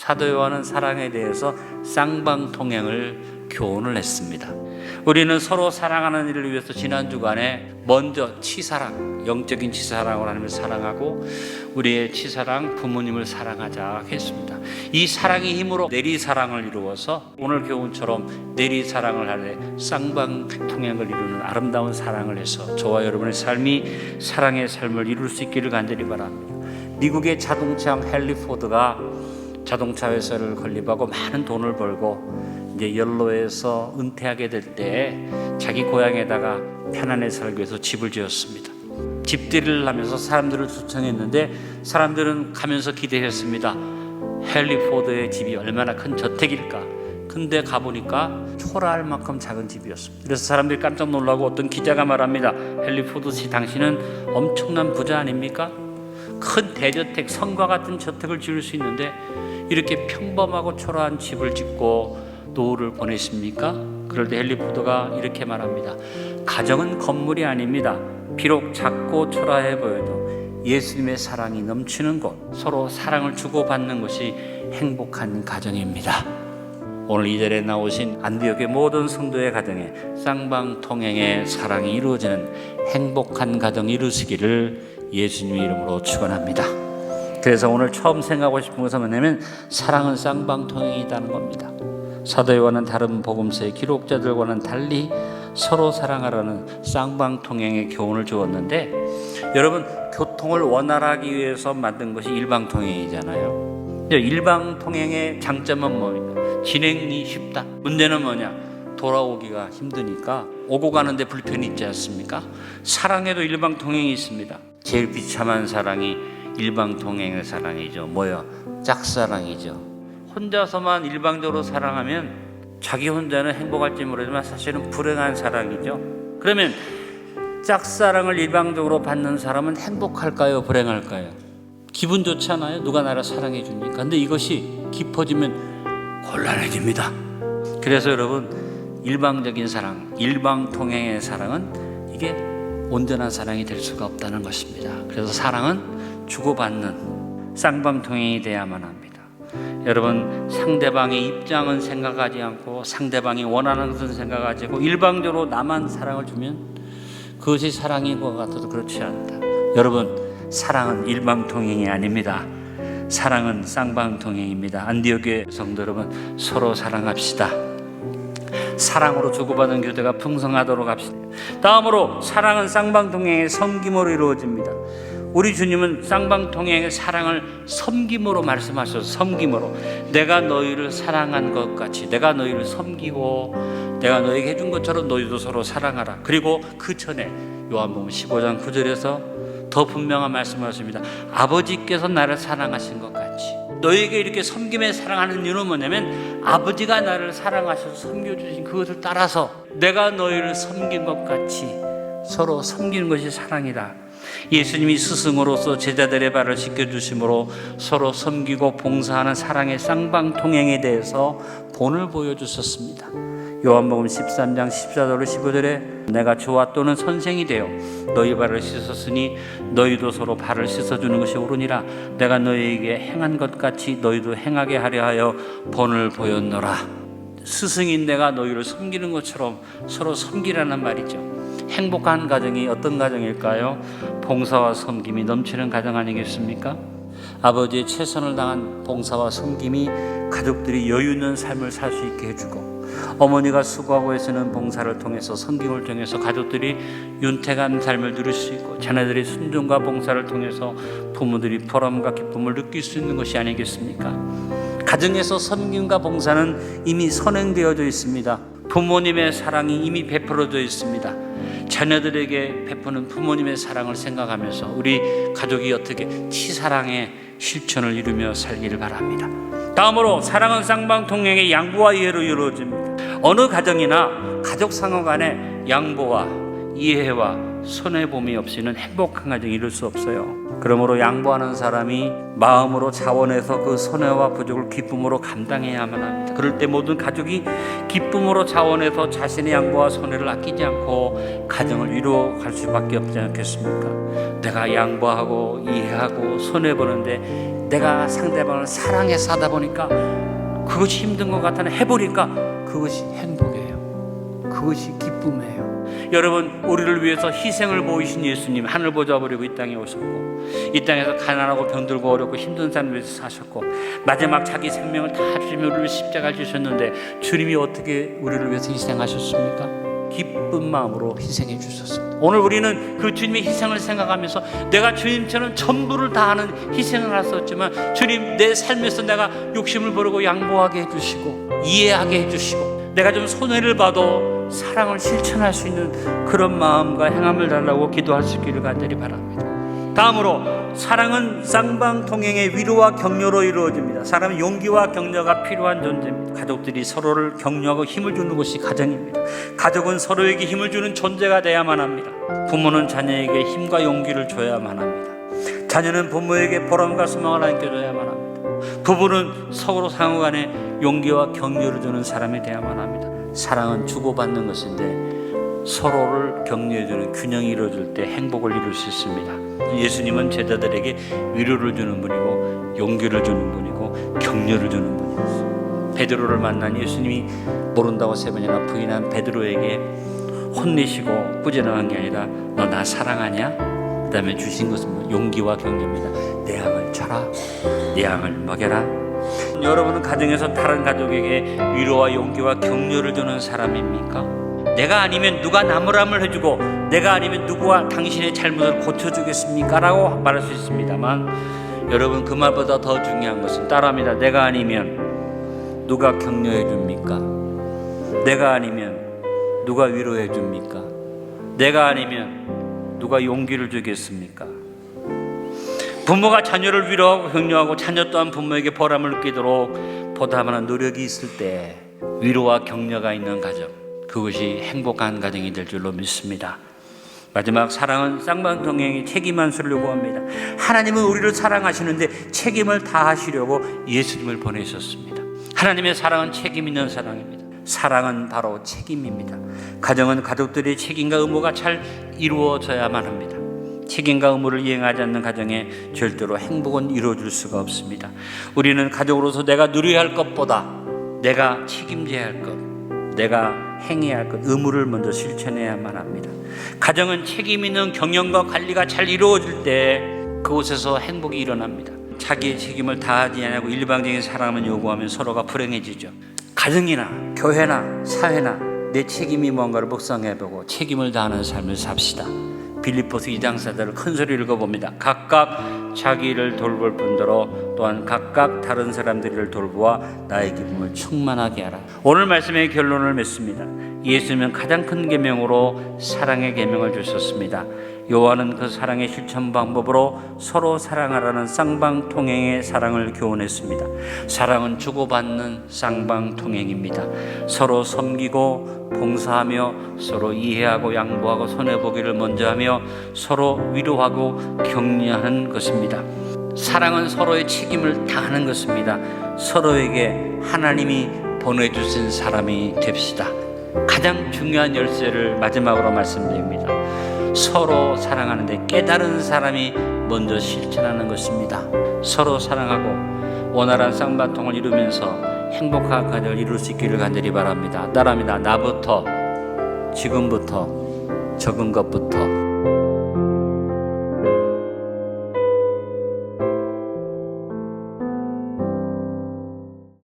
사도 요한은 사랑에 대해서 쌍방통행을 교훈을 했습니다. 우리는 서로 사랑하는 일을 위해서 지난 주간에 먼저 치사랑, 영적인 치사랑을 하나님을 사랑하고 우리의 치사랑 부모님을 사랑하자 했습니다. 이 사랑의 힘으로 내리사랑을 이루어서 오늘 교훈처럼 내리사랑을 하되 쌍방통행을 이루는 아름다운 사랑을 해서 저와 여러분의 삶이 사랑의 삶을 이룰 수 있기를 간절히 바랍니다. 미국의 자동차왕 헨리 포드가 자동차 회사를 건립하고 많은 돈을 벌고 이제 연로에서 은퇴하게 될 때 자기 고향에다가 편안히 살기 위해서 집을 지었습니다. 집들이를 하면서 사람들을 초청했는데 사람들은 가면서 기대했습니다. 헨리 포드의 집이 얼마나 큰 저택일까. 근데 가보니까 초라할 만큼 작은 집이었습니다. 그래서 사람들이 깜짝 놀라고 어떤 기자가 말합니다. 헨리 포드 씨, 당신은 엄청난 부자 아닙니까? 큰 대저택, 성과 같은 저택을 지을 수 있는데 이렇게 평범하고 초라한 집을 짓고 노후를 보내십니까? 그럴 때 헨리 포드가 이렇게 말합니다. 가정은 건물이 아닙니다. 비록 작고 초라해 보여도 예수님의 사랑이 넘치는 곳, 서로 사랑을 주고받는 것이 행복한 가정입니다. 오늘 이 자리에 나오신 안디옥의 모든 성도의 가정에 쌍방통행의 사랑이 이루어지는 행복한 가정 이루시기를 예수님의 이름으로 축원합니다. 그래서 오늘 처음 생각하고 싶은 것은 뭐냐면 사랑은 쌍방통행이라는 겁니다. 사도 요한은 다른 복음서의 기록자들과는 달리 서로 사랑하라는 쌍방통행의 교훈을 주었는데, 여러분, 교통을 원활하기 위해서 만든 것이 일방통행이잖아요. 일방통행의 장점은 뭡니까? 진행이 쉽다. 문제는 뭐냐? 돌아오기가 힘드니까 오고 가는데 불편이 있지 않습니까? 사랑에도 일방통행이 있습니다. 제일 비참한 사랑이 일방통행의 사랑이죠. 뭐요? 짝사랑이죠. 혼자서만 일방적으로 사랑하면 자기 혼자는 행복할지 모르지만 사실은 불행한 사랑이죠. 그러면 짝사랑을 일방적으로 받는 사람은 행복할까요? 불행할까요? 기분 좋잖아요. 누가 나를 사랑해 주니까. 근데 이것이 깊어지면 곤란해집니다. 그래서 여러분, 일방적인 사랑, 일방통행의 사랑은 이게 온전한 사랑이 될 수가 없다는 것입니다. 그래서 사랑은 주고받는 쌍방통행이 돼야만 합니다. 여러분, 상대방의 입장은 생각하지 않고 상대방이 원하는 것은 생각하지 않고 일방적으로 나만 사랑을 주면 그것이 사랑인 것 같아도 그렇지 않다. 여러분, 사랑은 일방통행이 아닙니다. 사랑은 쌍방통행입니다. 안디옥의 성도 여러분, 서로 사랑합시다. 사랑으로 주고받은 교제가 풍성하도록 합시다. 다음으로 사랑은 쌍방통행의 섬김으로 이루어집니다. 우리 주님은 쌍방통행의 사랑을 섬김으로 말씀하셔서, 섬김으로 내가 너희를 사랑한 것 같이 내가 너희를 섬기고 내가 너희에게 해준 것처럼 너희도 서로 사랑하라. 그리고 그 전에 요한복음 15장 9절에서 더 분명한 말씀을 하십니다. 아버지께서 나를 사랑하신 것 같이. 너희에게 이렇게 섬김에 사랑하는 이유는 뭐냐면 아버지가 나를 사랑하셔서 섬겨주신 그것을 따라서 내가 너희를 섬긴 것 같이 서로 섬기는 것이 사랑이다. 예수님이 스승으로서 제자들의 발을 씻겨주심으로 서로 섬기고 봉사하는 사랑의 쌍방통행에 대해서 본을 보여주셨습니다. 요한복음 13장 14절로 15절에 내가 주와 또는 선생이 되어 너희 발을 씻었으니 너희도 서로 발을 씻어주는 것이 옳으니라. 내가 너희에게 행한 것 같이 너희도 행하게 하려 하여 본을 보였노라. 스승인 내가 너희를 섬기는 것처럼 서로 섬기라는 말이죠. 행복한 가정이 어떤 가정일까요? 봉사와 섬김이 넘치는 가정 아니겠습니까? 아버지의 최선을 다한 봉사와 섬김이 가족들이 여유 있는 삶을 살 수 있게 해주고, 어머니가 수고하고 애쓰는 봉사를 통해서, 섬김을 통해서 가족들이 윤택한 삶을 누릴 수 있고, 자녀들이 순종과 봉사를 통해서 부모들이 보람과 기쁨을 느낄 수 있는 것이 아니겠습니까? 가정에서 섬김과 봉사는 이미 선행되어져 있습니다. 부모님의 사랑이 이미 베풀어져 있습니다. 자녀들에게 베푸는 부모님의 사랑을 생각하면서 우리 가족이 어떻게 치사랑의 실천을 이루며 살기를 바랍니다. 다음으로 사랑은 쌍방통행의 양보와 이해로 이루어집니다. 어느 가정이나 가족 상호 간에 양보와 이해와 손해봄이 없이는 행복한 가정이 이룰 수 없어요. 그러므로 양보하는 사람이 마음으로 자원해서 그 손해와 부족을 기쁨으로 감당해야만 합니다. 그럴 때 모든 가족이 기쁨으로 자원해서 자신의 양보와 손해를 아끼지 않고 가정을 이루어갈 수밖에 없지 않겠습니까? 내가 양보하고 이해하고 손해보는데 내가 상대방을 사랑해서 하다 보니까 그것이 힘든 것 같아는 해보니까 그것이 행복이에요. 그것이 기쁨이에요. 여러분, 우리를 위해서 희생을 보이신 예수님, 하늘 보좌 버리고 이 땅에 오셨고, 이 땅에서 가난하고 병들고 어렵고 힘든 사람을 위해서 사셨고, 마지막 자기 생명을 다 주시며 우리를 십자가에 주셨는데 주님이 어떻게 우리를 위해서 희생하셨습니까? 기쁜 마음으로 희생해 주셨습니다. 오늘 우리는 그 주님의 희생을 생각하면서 내가 주님처럼 전부를 다하는 희생을 하셨지만 주님, 내 삶에서 내가 욕심을 버리고 양보하게 해주시고 이해하게 해주시고 내가 좀 손해를 봐도 사랑을 실천할 수 있는 그런 마음과 행함을 달라고 기도할 수 있기를 간절히 바랍니다. 다음으로 사랑은 쌍방통행의 위로와 격려로 이루어집니다. 사람은 용기와 격려가 필요한 존재입니다. 가족들이 서로를 격려하고 힘을 주는 것이 가정입니다. 가족은 서로에게 힘을 주는 존재가 되어야만 합니다. 부모는 자녀에게 힘과 용기를 줘야만 합니다. 자녀는 부모에게 보람과 소망을 안겨줘야만 합니다. 부부는 서로 상호간에 용기와 격려를 주는 사람이 되어야만 합니다. 사랑은 주고받는 것인데 서로를 격려해주는 균형이 이루어질 때 행복을 이룰 수 있습니다. 예수님은 제자들에게 위로를 주는 분이고 용기를 주는 분이고 격려를 주는 분이었어요. 베드로를 만난 예수님이 모른다고 3번이나 부인한 베드로에게 혼내시고 꾸짖어한 게 아니라 너 나 사랑하냐? 그 다음에 주신 것은 용기와 격려입니다. 내 양을 쳐라, 내 양을 먹여라. 여러분은 가정에서 다른 가족에게 위로와 용기와 격려를 주는 사람입니까? 내가 아니면 누가 나무람을 해주고 내가 아니면 누구와 당신의 잘못을 고쳐주겠습니까? 라고 말할 수 있습니다만 여러분, 그 말보다 더 중요한 것은 따라합니다. 내가 아니면 누가 격려해 줍니까? 내가 아니면 누가 위로해 줍니까? 내가 아니면 누가 용기를 주겠습니까? 부모가 자녀를 위로하고 격려하고 자녀 또한 부모에게 보람을 느끼도록 보답하는 노력이 있을 때 위로와 격려가 있는 가정, 그것이 행복한 가정이 될 줄로 믿습니다. 마지막, 사랑은 쌍방통행의 책임 안수를 요구합니다. 하나님은 우리를 사랑하시는데 책임을 다하시려고 예수님을 보내셨습니다. 하나님의 사랑은 책임 있는 사랑입니다. 사랑은 바로 책임입니다. 가정은 가족들의 책임과 의무가 잘 이루어져야만 합니다. 책임과 의무를 이행하지 않는 가정에 절대로 행복은 이루어질 수가 없습니다. 우리는 가족으로서 내가 누려야 할 것보다 내가 책임져야 할 것, 내가 행해야 할 것, 의무를 먼저 실천해야만 합니다. 가정은 책임 있는 경영과 관리가 잘 이루어질 때 그곳에서 행복이 일어납니다. 자기의 책임을 다하지 않고 일방적인 사랑을 요구하면 서로가 불행해지죠. 가정이나 교회나 사회나 내 책임이 뭔가를 묵상해보고 책임을 다하는 삶을 삽시다. 빌립보서 2장 4절을 큰 소리를 읽어봅니다. 각각 자기를 돌볼 뿐더러 또한 각각 다른 사람들을 돌보아 나의 기쁨을 충만하게 하라. 오늘 말씀의 결론을 맺습니다. 예수님은 가장 큰 계명으로 사랑의 계명을 주셨습니다. 요한은 그 사랑의 실천 방법으로 서로 사랑하라는 쌍방통행의 사랑을 교훈했습니다. 사랑은 주고받는 쌍방통행입니다. 서로 섬기고 봉사하며 서로 이해하고 양보하고 손해보기를 먼저 하며 서로 위로하고 격려하는 것입니다. 사랑은 서로의 책임을 다하는 것입니다. 서로에게 하나님이 보내주신 사람이 됩시다. 가장 중요한 열쇠를 마지막으로 말씀드립니다. 서로 사랑하는데 깨달은 사람이 먼저 실천하는 것입니다. 서로 사랑하고 원활한 쌍방통을 이루면서 행복한 가정을 이룰 수 있기를 간절히 바랍니다. 따라합니다. 나부터, 지금부터, 적은 것부터